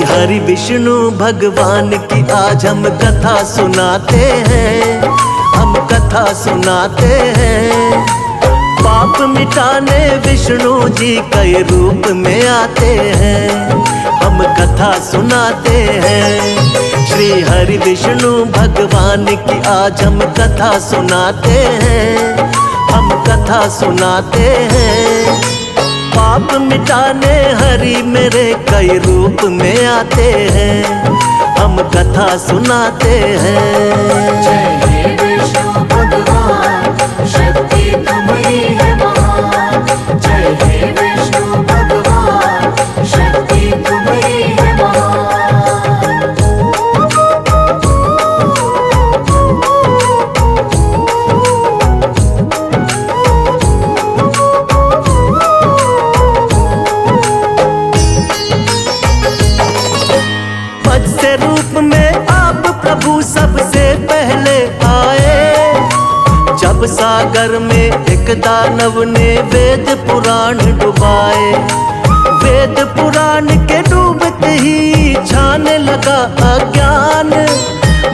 हरि विष्णु भगवान की आज हम कथा सुनाते हैं, हम कथा सुनाते हैं। पाप मिटाने विष्णु जी कई रूप में आते हैं, हम कथा सुनाते हैं। श्री हरि विष्णु भगवान की आज हम कथा सुनाते हैं, हम कथा सुनाते हैं। पाप मिटाने हरि मेरे कई रूप में आते हैं, हम कथा सुनाते हैं। जय हे विष्णु भगवान, शक्ति तुम्हारी है महान। जय हे विष्णु भगवान, शक्ति तुम्हारी है महान। मत्स्य रूप में आप प्रभु सबसे पहले आए, जब सागर में एक दानव ने वेद पुराण डुबाए। वेद पुराण के डूबते ही छाने लगा अज्ञान,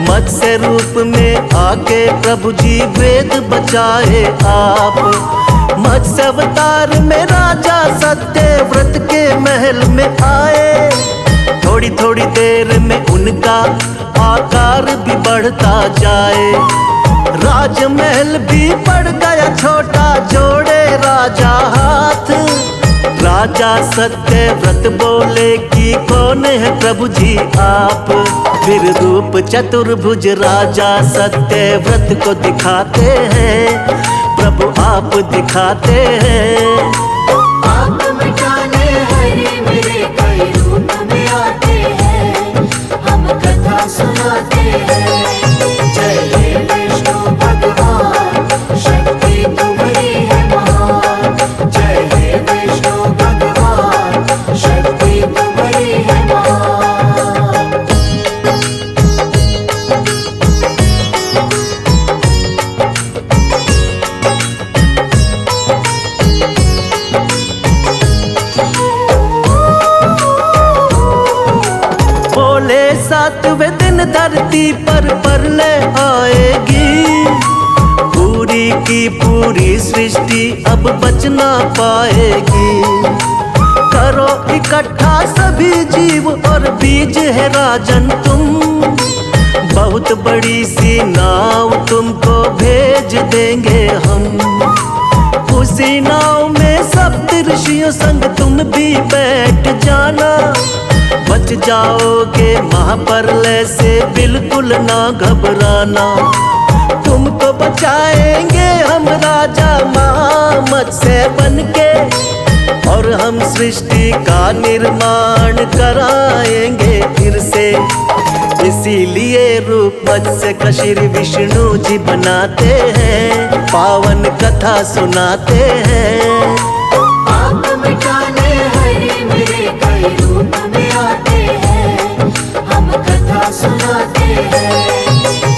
मत्स्य रूप में आके प्रभु जी वेद बचाए आप। मत्स्य अवतार में राजा सत्यव्रत के महल में आए, थोड़ी थोड़ी देर में उनका आकार भी बढ़ता जाए। राजमहल भी पड़ गया छोटा, जोड़े राजा हाथ। राजा सत्यव्रत बोले कि कौन है प्रभु जी आप। फिर रूप चतुर्भुज राजा सत्यव्रत को दिखाते हैं, प्रभु आप दिखाते हैं। पाप मिटाने हरि मेरे कई रूप में आते हैं, हम कथा सुनाते हैं। जय हे विष्णु भगवान, शक्ति तुम्हारी है महान। जय हे विष्णु भगवान, शक्ति तुम्हारी है महान। दिन धरती पर प्रलय आएगी, पूरी की पूरी सृष्टि अब बच ना पाएगी। करो इकट्ठा सभी जीव और बीज है राजन तुम, बहुत बड़ी सी नाव तुमको भेज देंगे हम। उसी नाव में सप्तऋषियों संग तुम भी बैठ जाना, बच जाओगे महाप्रलय से बिल्कुल ना घबराना। तुमको बचाएंगे हम राजा मत्स्य बनके, और हम सृष्टि का निर्माण कराएंगे फिर से। इसीलिए रूप मत्स्य का श्री विष्णु जी बनाते हैं, पावन कथा सुनाते हैं। पाप मिटाने हरे मेरे कई रूप में आते हैं, हम कथा सुनाते हैं।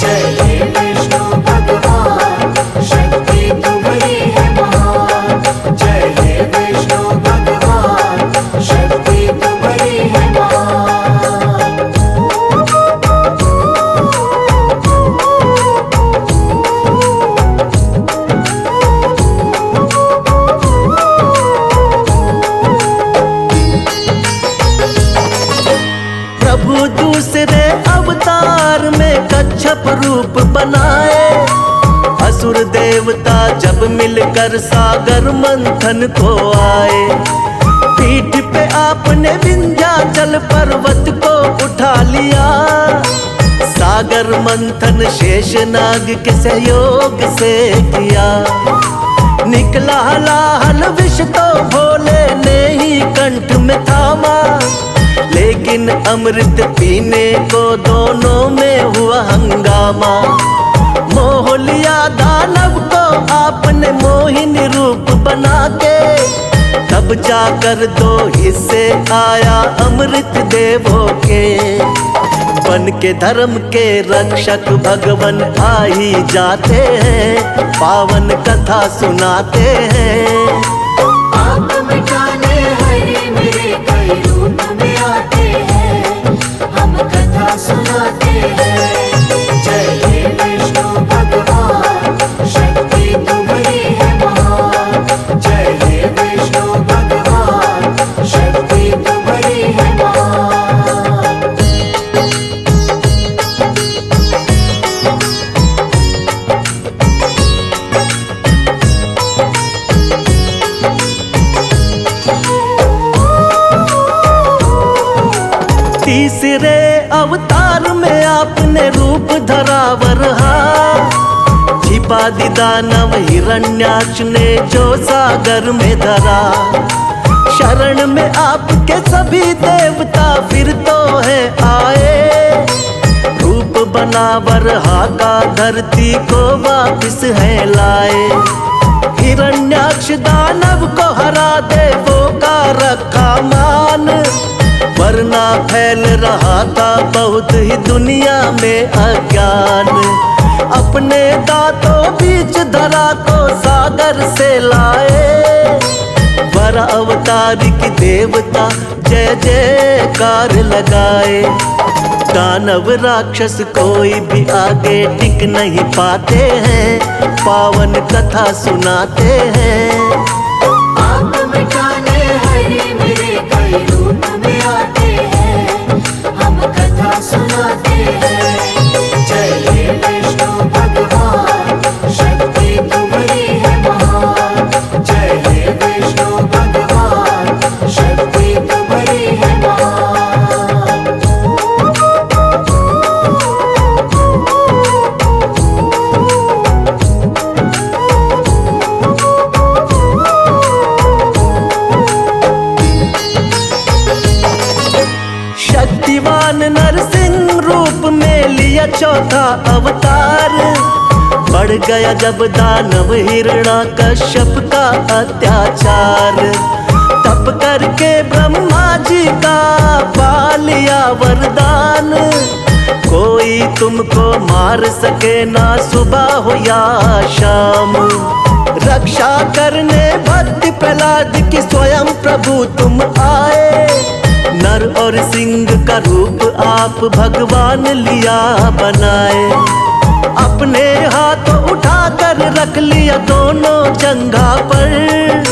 जय हे विष्णु भगवान, शक्ति तुम्हारी है महान। जय हे विष्णु भगवान, शक्ति तुम्हारी है महान। प्रभु दूसरे अवतार में कच्छप रूप बनाए, असुर देवता जब मिलकर सागर मंथन को आए। पीठ पे आपने विंध्याचल पर्वत को उठा लिया, सागर मंथन शेषनाग के सहयोग से किया। निकला हलाहल विष तो भोले ने ही कंठ में थामा, लेकिन अमृत पीने को दोनों में हुआ हंगामा। मोह लिया दानव को आपने मोहिनी रूप बना के, तब जाकर दो हिस्से आया अमृत देवों के। बन के धर्म के रक्षक भगवन आ ही जाते हैं, पावन कथा सुनाते हैं। पाप मिटाने हरे मेरे कई रूप में आते हैं, हम कथा सुनाते हैं। जय हे विष्णु भगवान, शक्ति तुम्हारी है महान। जय हे विष्णु भगवान, शक्ति तुम्हारी है महान। तीसरे अवतार में आपने रूप धरा वरहा, छिपा दी दानव हिरण्याक्ष ने जो सागर में धरा। शरण में आपके सभी देवता फिर तो है आए, रूप बना वरहा का धरती को वापिस है लाए। हिरण्याक्ष दानव को हरा देवों का रखा मान, वरना फैल रहा था बहुत ही दुनिया में अज्ञान। अपने दांतों बीच धरा को सागर से लाए, वर अवतारिक देवता जय जयकार लगाए। दानव राक्षस कोई भी आगे टिक नहीं पाते हैं, पावन कथा सुनाते हैं। पाप मिटाने हरे मेरे कई रूप में आते हैं, हम कथा सुनाते हैं। जय हे विष्णु भगवान, शक्ति तुम्हारी है महान। जय हे विष्णु भगवान, शक्ति तुम्हारी है महान। शक्तिवान नरसिंह रूप में लिया चौथा अवतार, बढ़ गया जब दानव हिरण्याकश्यप का अत्याचार। तप करके ब्रह्मा जी का पा लिया वरदान, कोई तुमको मार सके ना सुबह हो या शाम। रक्षा करने भक्ति प्रहलाद की स्वयं प्रभु तुम आए, नर और सिंह का रूप आप भगवान लिया बनाए। अपने हाथों उठाकर रख लिया दोनों जंघा पर।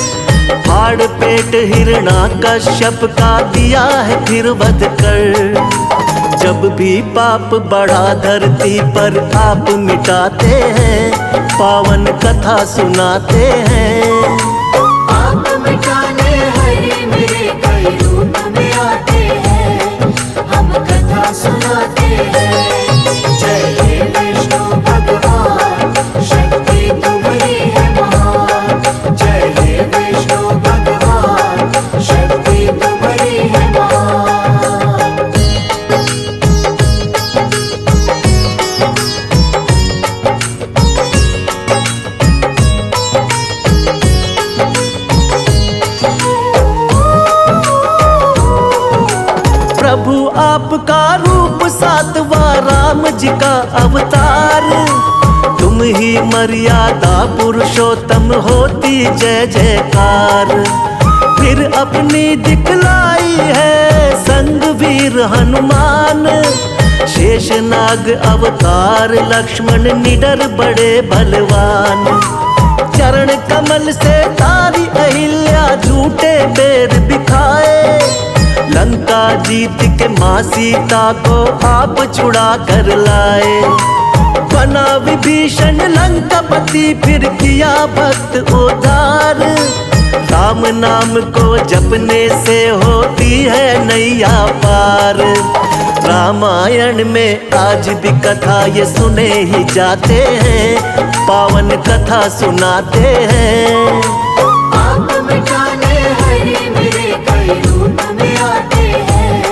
फाड़ पेट हिरण्याकश्यप का दिया है फिर वध कर। जब भी पाप बढ़ा धरती पर आप मिटाते हैं, पावन कथा सुनाते हैं। आप मिटाने हरे मेरे कई रूप में आते हैं, हम कथा सुनाते हैं। जय हे विष्णु भगवान, शक्ति तुम्हारी है महान। जय हे विष्णु भगवान, शक्ति तुम्हारी है महान। प्रभु आपका रूप सातवां राम जी का अवतार। तुम ही मर्यादा पुरुषोत्तम होती जय जयकार। फिर अपनी दिखलाई है संग वीर हनुमान। शेषनाग अवतार लक्ष्मण निडर बड़े बलवान। चरण कमल से तारी अहिल्या झूठे बेर बिखाए। लंका जीत के माँ सीता को आप छुड़ा कर लाए। बना विभीषण लंकापति फिर किया भक्त उद्धार। राम नाम को जपने से होती है नैया पार। रामायण में आज भी कथा ये सुने ही जाते हैं, पावन कथा सुनाते हैं। आप मिटाने हरे मेरे कई रूप में आते हैं,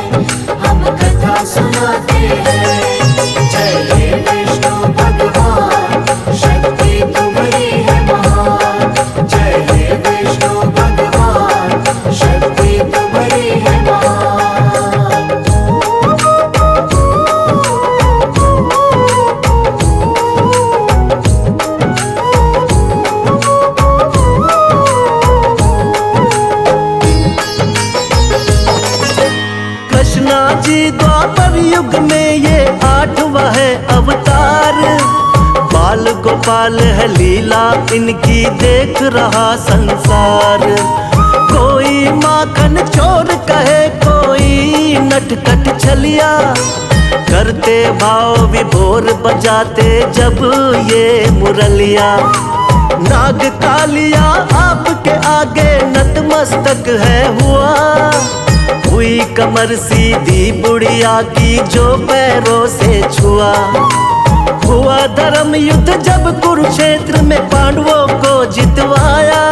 हम कथा सुनाते हैं। जय हे विष्णु भगवान, शक्ति तुम्हारी है महान। जय हे विष्णु भगवान, शक्ति तुम्हारी है महान। कृष्णा जी द्वापर युग में ये 8वां है अवतार। बाल गोपाल है लीला इनकी देख रहा संसार। कोई माखन चोर कहे कोई नटखट छलिया। करते भाव विभोर बजाते जब ये मुरलिया। नाग कालिया आपके आगे नतमस्तक है हुआ। हुई कमर सीधी बुढ़िया की जो पैरों से छुआ। हुआ धर्म युद्ध जब कुरुक्षेत्र में पांडवों को जितवाया।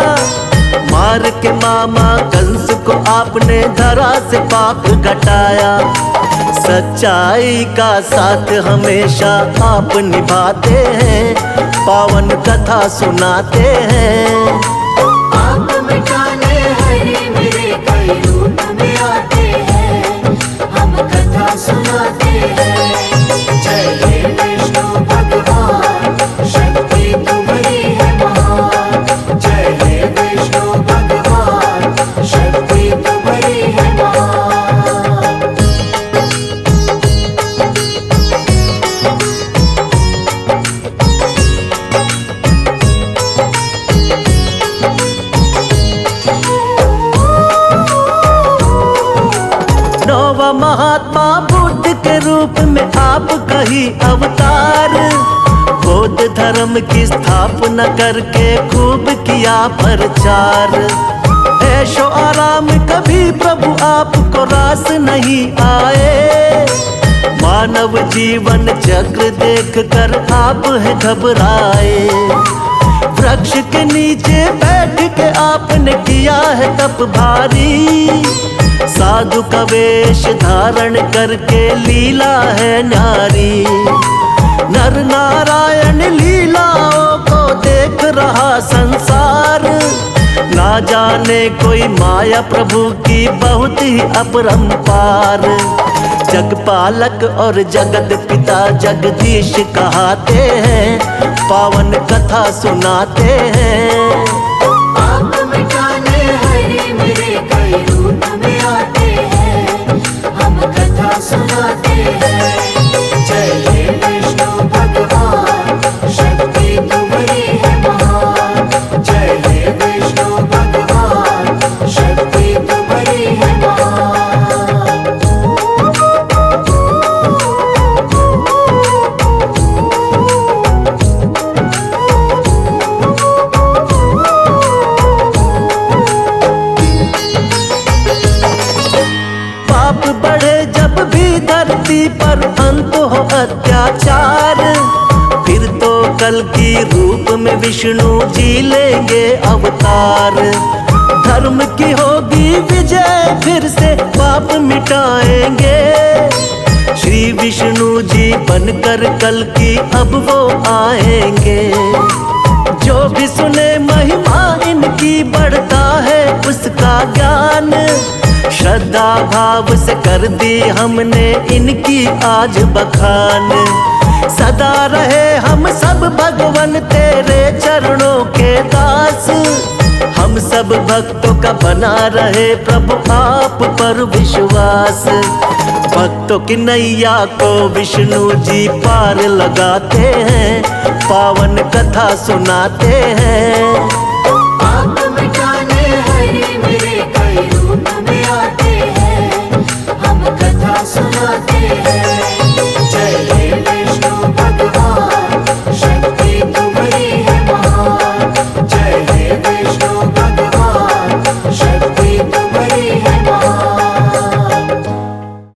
मार के मामा कंस को आपने धरा से पाप घटाया। सच्चाई का साथ हमेशा आप निभाते हैं, पावन कथा सुनाते हैं। आप मिटाने हरे मेरे कई रूप में आते हैं, हम कथा सुनाते हैं। जय हे विष्णु भगवान, शक्ति तुम्हारी है महान। जय हे विष्णु भगवान, शक्ति तुम्हारी है महान। नौवा महात्मा बुद्ध के रूप में आप कही अवतार। बौद्ध धर्म की स्थापना करके खूब किया प्रचार। ऐशो आराम कभी प्रभु आपको रास नहीं आए। मानव जीवन चक्र देख कर आप है घबराए। वृक्ष के नीचे बैठ के आपने किया है तप भारी। साधु का वेश धारण करके लीला है नारी। नर नारायण लीलाओं को देख रहा संसार। ना जाने कोई माया प्रभु की बहुत ही अपरंपार। जगपालक और जगत पिता जगदीश कहाते हैं, पावन कथा सुनाते हैं। आप मिटाने हरे मेरे कई रूप में आते हैं, कथा सुनाते हैं। जय हे विष्णु भगवान, शक्ति तुम्हारी है महान। जय हे विष्णु भगवान, शक्ति तुम्हारी है महान। पाप बढ़े जब भी धरती पर, अंत हो अत्याचार, फिर तो कल की रूप में विष्णु जी लेंगे अवतार। धर्म की होगी विजय, फिर से पाप मिटाएंगे। श्री विष्णु जी बनकर कल की अब वो आएंगे। जो भी सुने महिमा इनकी, बढ़ता है उसका ज्ञान। श्रद्धा भाव से कर दी हमने इनकी आज बखान। सदा रहे हम सब भगवन तेरे चरणों के दास। हम सब भक्तों का बना रहे प्रभु आप पर विश्वास। भक्तों की नैया को विष्णु जी पार लगाते हैं, पावन कथा सुनाते हैं।